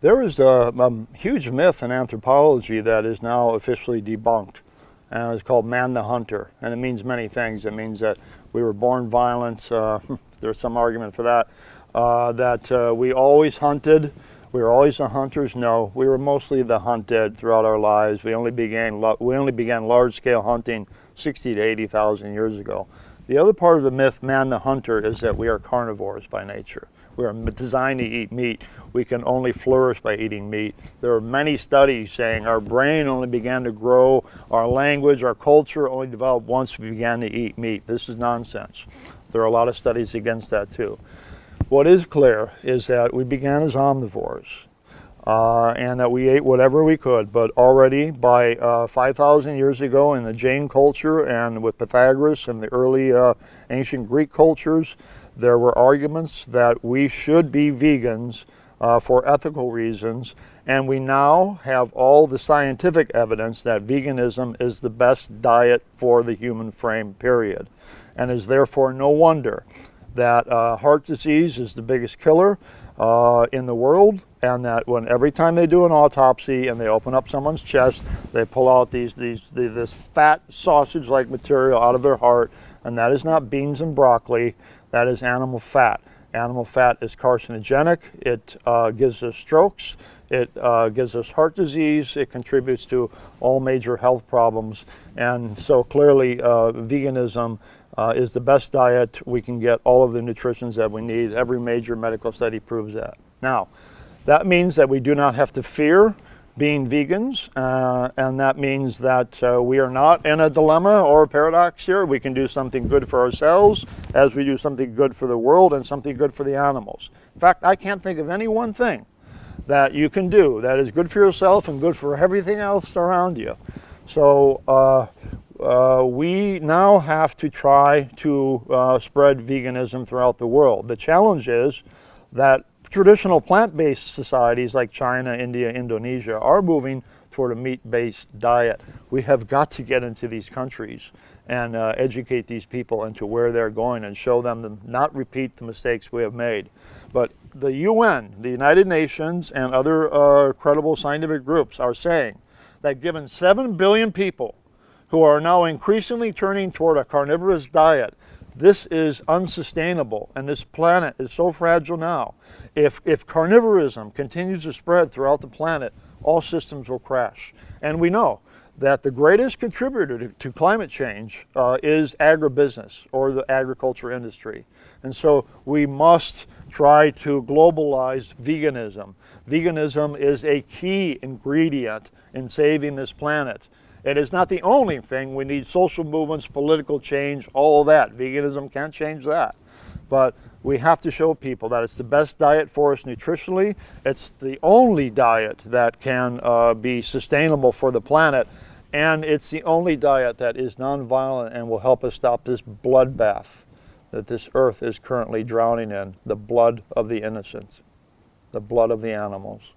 There is a huge myth in anthropology that is now officially debunked, and it's called man the hunter, and it means many things. It means that we were born violent. There's some argument for that. That we always hunted. We were always the hunters. No, we were mostly the hunted throughout our lives. We only began large-scale hunting 60 to 80,000 years ago. The other part of the myth, man the hunter, is that we are carnivores by nature. We are designed to eat meat. We can only flourish by eating meat. There are many studies saying our brain only began to grow, our language, our culture only developed once we began to eat meat. This is nonsense. There are a lot of studies against that too. What is clear is that we began as omnivores and that we ate whatever we could, but already by 5,000 years ago in the Jain culture and with Pythagoras and the early ancient Greek cultures, there were arguments that we should be vegans for ethical reasons, and we now have all the scientific evidence that veganism is the best diet for the human frame, period, and is therefore no wonder that heart disease is the biggest killer in the world, and that every time they do an autopsy and they open up someone's chest, they pull out this fat sausage-like material out of their heart, and that is not beans and broccoli, that is animal fat. Animal fat is carcinogenic. It gives us strokes. It gives us heart disease. It contributes to all major health problems. And so clearly veganism is the best diet. We can get all of the nutritions that we need. Every major medical study proves that. Now, that means that we do not have to fear being vegans, and that means that we are not in a dilemma or a paradox here. We can do something good for ourselves as we do something good for the world and something good for the animals. In fact, I can't think of any one thing that you can do that is good for yourself and good for everything else around you. So we now have to try to spread veganism throughout the world. The challenge is that traditional plant-based societies like China, India, Indonesia are moving toward a meat-based diet. We have got to get into these countries and educate these people into where they're going and show them to not repeat the mistakes we have made. But the UN, the United Nations, and other credible scientific groups are saying that given 7 billion people who are now increasingly turning toward a carnivorous diet, this is unsustainable, and this planet is so fragile now. If carnivorism continues to spread throughout the planet, all systems will crash. And we know that the greatest contributor to climate change is agribusiness, or the agriculture industry. And so we must try to globalize veganism. Veganism is a key ingredient in saving this planet. It is not the only thing. We need social movements, political change, all of that. Veganism can't change that. But we have to show people that it's the best diet for us nutritionally. It's the only diet that can be sustainable for the planet. And it's the only diet that is nonviolent and will help us stop this bloodbath that this earth is currently drowning in, the blood of the innocent, the blood of the animals.